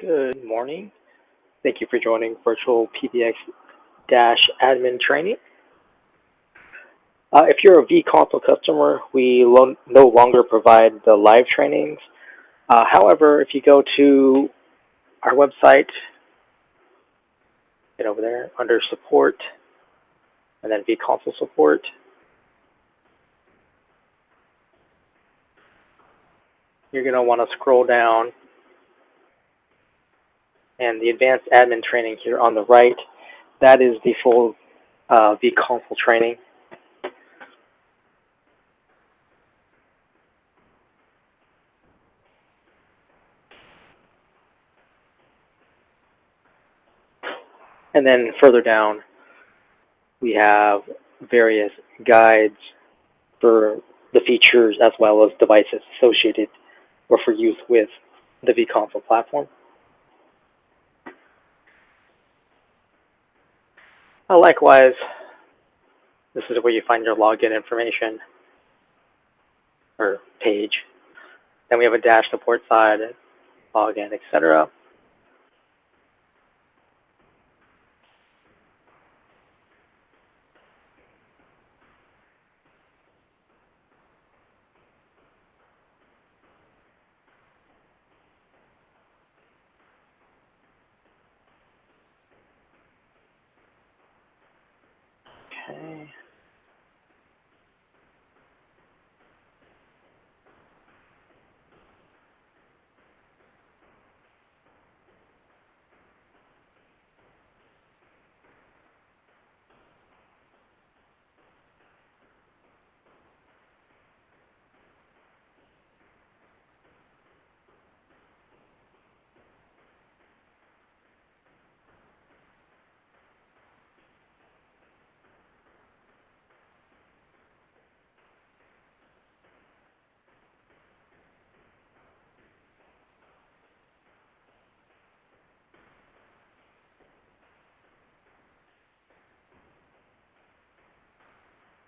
Good morning. Thank you for joining VirtualPBX-admin training. If you're a vConsole customer, we no longer provide the live trainings. However, if you go to our website, get over there under support, and then vConsole support. You're going to want to scroll down, and the advanced admin training here on the right, that is the full vConsole training. And then further down, we have various guides for the features as well as devices associated or for use with the vConsole platform. Likewise, this is where you find your login information or page. Then we have a dash support side, login, etc. Okay.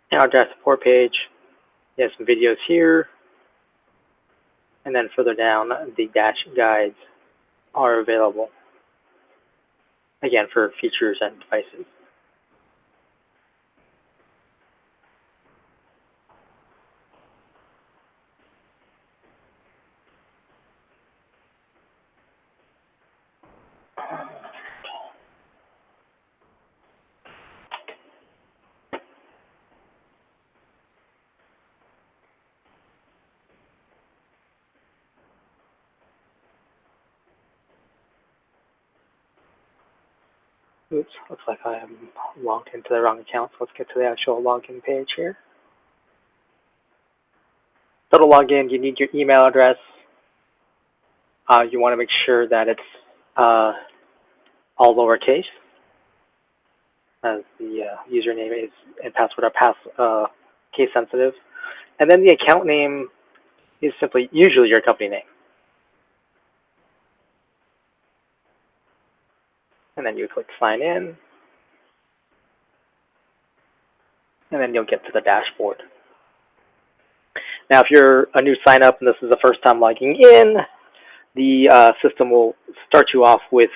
Now our dash support page, you have some videos here, and then further down, the dash guides are available, again, for features and devices. Oops, looks like I am logged into the wrong account, so let's get to the actual login page here. So to log in, you need your email address. You want to make sure that it's all lowercase, as the username is and password are case sensitive. And then the account name is simply usually your company name. And then you click sign in, and then you'll get to the dashboard. Now, if you're a new sign up and this is the first time logging in, the system will start you off with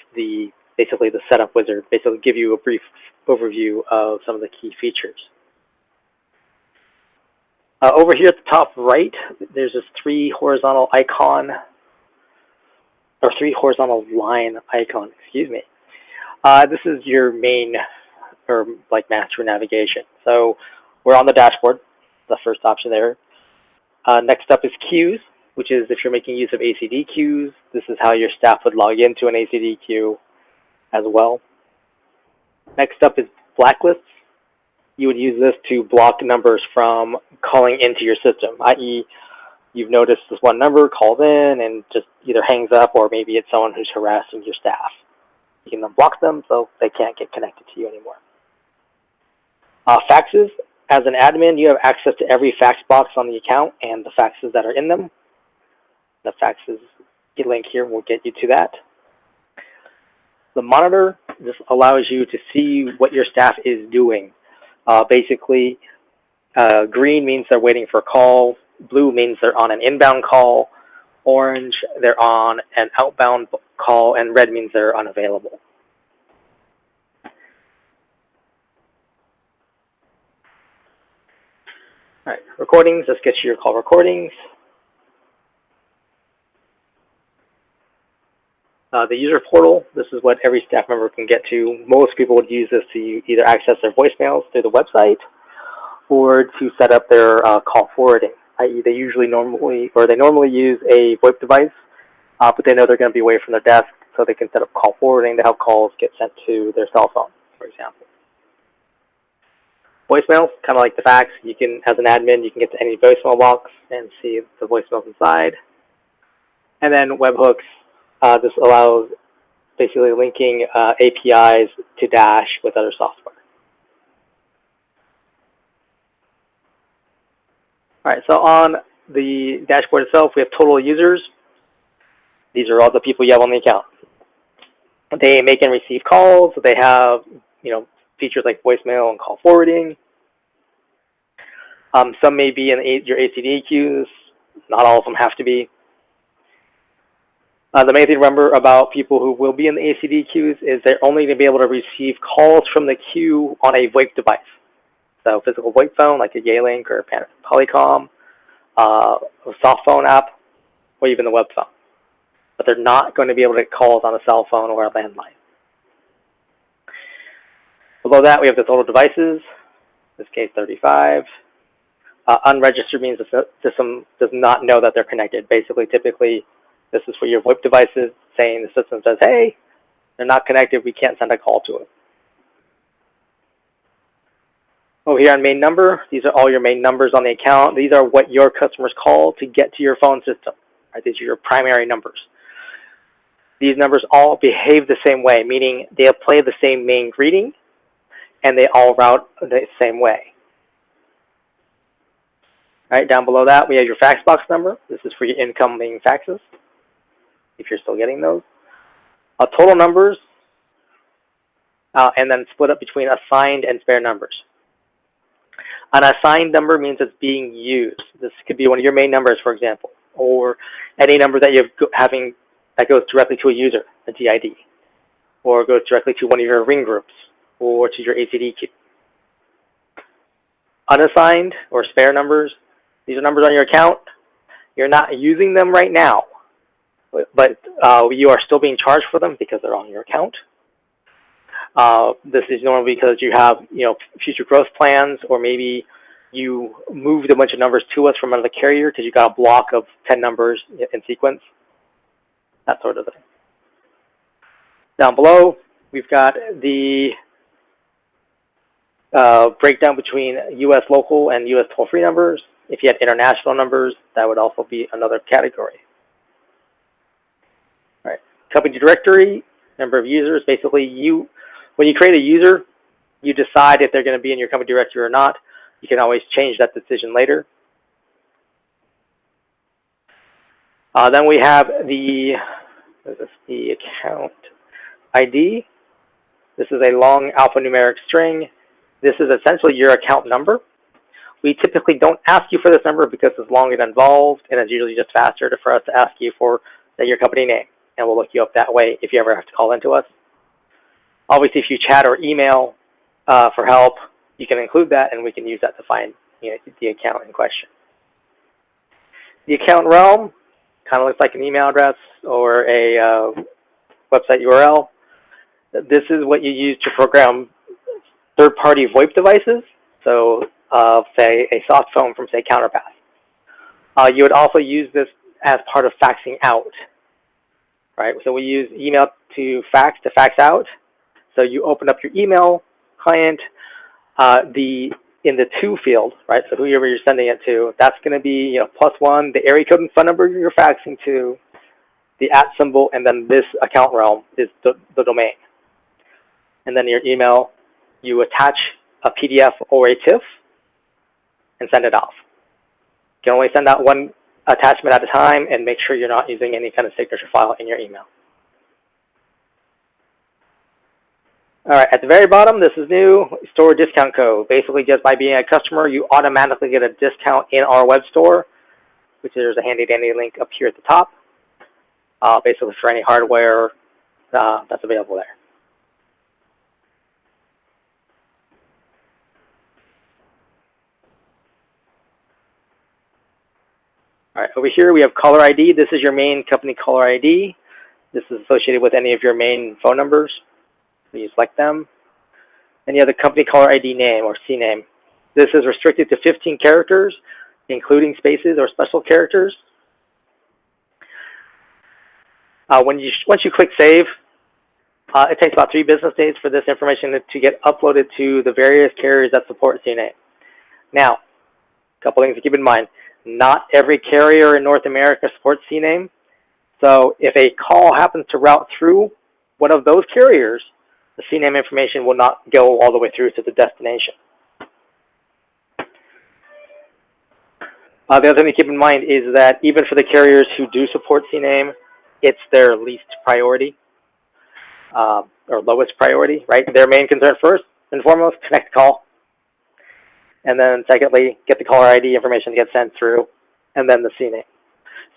basically the setup wizard, basically give you a brief overview of some of the key features. Over here at the top right, there's this three horizontal line icon, excuse me. This is your main or like master navigation. So we're on the dashboard, the first option there. Next up is queues, which is if you're making use of ACD queues, this is how your staff would log into an ACD queue as well. Next up is blacklists. You would use this to block numbers from calling into your system, i.e. you've noticed this one number called in and just either hangs up, or maybe it's someone who's harassing your staff. You can then block them so they can't get connected to you anymore. Faxes. As an admin, you have access to every fax box on the account and the faxes that are in them. The faxes link here will get you to that. The monitor, this allows you to see what your staff is doing. Basically, green means they're waiting for a call. Blue means they're on an inbound call. Orange, they're on an outbound call, and red means they're unavailable. All right, recordings, let's get to your call recordings. The user portal, this is what every staff member can get to. Most people would use this to either access their voicemails through the website or to set up their call forwarding, i.e. they normally use a VoIP device, but they know they're going to be away from their desk, so they can set up call forwarding to have calls get sent to their cell phone, for example. Voicemails, kind of like the fax, you can, as an admin, you can get to any voicemail box and see the voicemails inside. And then webhooks, this allows basically linking APIs to Dash with other software. All right, so on the dashboard itself, we have total users. These are all the people you have on the account. They make and receive calls. They have, features like voicemail and call forwarding. Some may be in your ACD queues. Not all of them have to be. The main thing to remember about people who will be in the ACD queues is they're only going to be able to receive calls from the queue on a VoIP device. So physical VoIP phone like a Yealink or a Polycom, a soft phone app, or even the web phone. But they're not going to be able to get calls on a cell phone or a landline. Below that, we have the total devices, in this case 35. Unregistered means the system does not know that they're connected. Basically, typically, this is for your VoIP devices saying the system says, hey, they're not connected, we can't send a call to them. Oh, here on main number, these are all your main numbers on the account. These are what your customers call to get to your phone system. Right? These are your primary numbers. These numbers all behave the same way, meaning they play the same main greeting, and they all route the same way. All right, down below that, we have your fax box number. This is for your incoming faxes, if you're still getting those. Total numbers, and then split up between assigned and spare numbers. An assigned number means it's being used. This could be one of your main numbers, for example, or any number that you're having that goes directly to a user, a DID, or goes directly to one of your ring groups, or to your ACD queue. Unassigned or spare numbers, these are numbers on your account. You're not using them right now, but you are still being charged for them because they're on your account. This is normally because you have, future growth plans, or maybe you moved a bunch of numbers to us from another carrier because you got a block of 10 numbers in sequence, that sort of thing. Down below, we've got the breakdown between U.S. local and U.S. toll-free numbers. If you had international numbers, that would also be another category. All right, company directory, number of users. Basically, when you create a user, you decide if they're going to be in your company directory or not. You can always change that decision later. Then we have the account ID. This is a long alphanumeric string. This is essentially your account number. We typically don't ask you for this number because it's long and involved, and it's usually just faster for us to ask you for, say, your company name, and we'll look you up that way if you ever have to call into us. Obviously, if you chat or email for help, you can include that, and we can use that to find the account in question. The account realm kind of looks like an email address or a website URL. This is what you use to program third-party VoIP devices. So, say, a soft phone from, say, CounterPass. You would also use this as part of faxing out. Right? So we use email to fax out. So you open up your email client, in the to field, right? So whoever you're sending it to, that's going to be +1, the area code and phone number you're faxing to, the @ symbol, and then this account realm is the domain. And then your email, you attach a PDF or a TIFF and send it off. You can only send out one attachment at a time, and make sure you're not using any kind of signature file in your email. All right, at the very bottom, this is new, store discount code. Basically, just by being a customer, you automatically get a discount in our web store. which there's a handy-dandy link up here at the top, basically for any hardware that's available there. All right, over here we have caller ID. This is your main company caller ID. This is associated with any of your main phone numbers. So you select them. Then you have the company caller ID name, or CNAME. This is restricted to 15 characters, including spaces or special characters. Once you click save, it takes about 3 business days for this information to get uploaded to the various carriers that support CNAME. Now, a couple things to keep in mind. Not every carrier in North America supports CNAME. So if a call happens to route through one of those carriers, the CNAME information will not go all the way through to the destination. The other thing to keep in mind is that even for the carriers who do support CNAME, it's their least priority, or lowest priority, right? Their main concern first and foremost, connect the call. And then secondly, get the caller ID information to get sent through, and then the CNAME.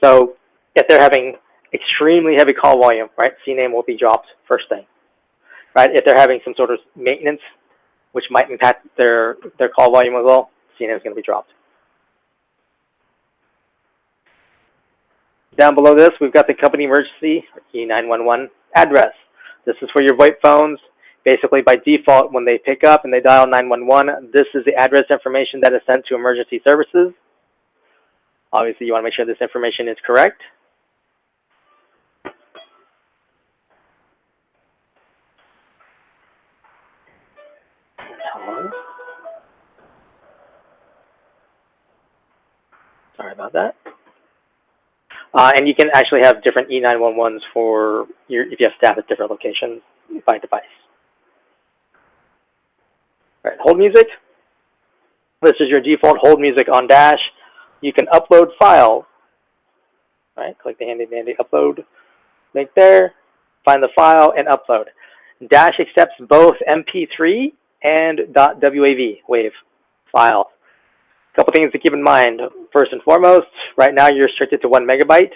So if they're having extremely heavy call volume, right, CNAME will be dropped first thing, right? If they're having some sort of maintenance, which might impact their call volume as well, CNAME is going to be dropped. Down below this, we've got the company emergency, E911 address. This is for your VoIP phones. Basically, by default, when they pick up and they dial 911, this is the address information that is sent to emergency services. Obviously, you want to make sure this information is correct. Sorry about that. And you can actually have different E911s for if you have staff at different locations by device. All right, hold music. This is your default hold music on Dash. You can upload files. All right, click the handy-dandy upload link there. Find the file and upload. Dash accepts both MP3 and .wav files. A couple things to keep in mind. First and foremost, right now you're restricted to 1 megabyte.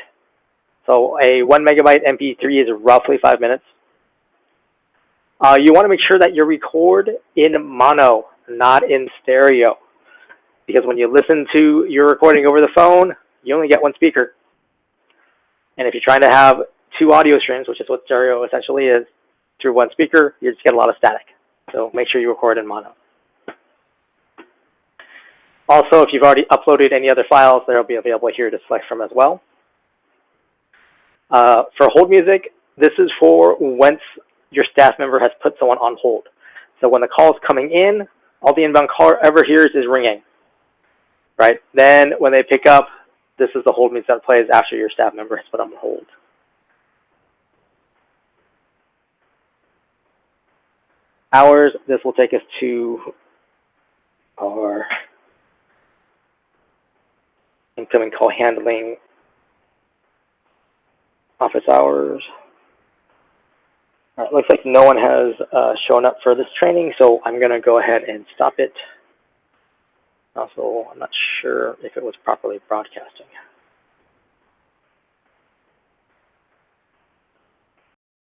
So a 1 megabyte MP3 is roughly 5 minutes. You want to make sure that you record in mono, not in stereo. Because when you listen to your recording over the phone, you only get 1 speaker. And if you're trying to have 2 audio streams, which is what stereo essentially is, through 1 speaker, you just get a lot of static. So make sure you record in mono. Also, if you've already uploaded any other files, they'll be available here to select from as well. For hold music, this is for once your staff member has put someone on hold. So when the call is coming in, all the inbound caller ever hears is ringing, right? Then when they pick up, this is the hold music that plays after your staff member has put on hold. Hours, this will take us to our incoming call handling office hours. All right, looks like no one has shown up for this training, so I'm going to go ahead and stop it. Also, I'm not sure if it was properly broadcasting.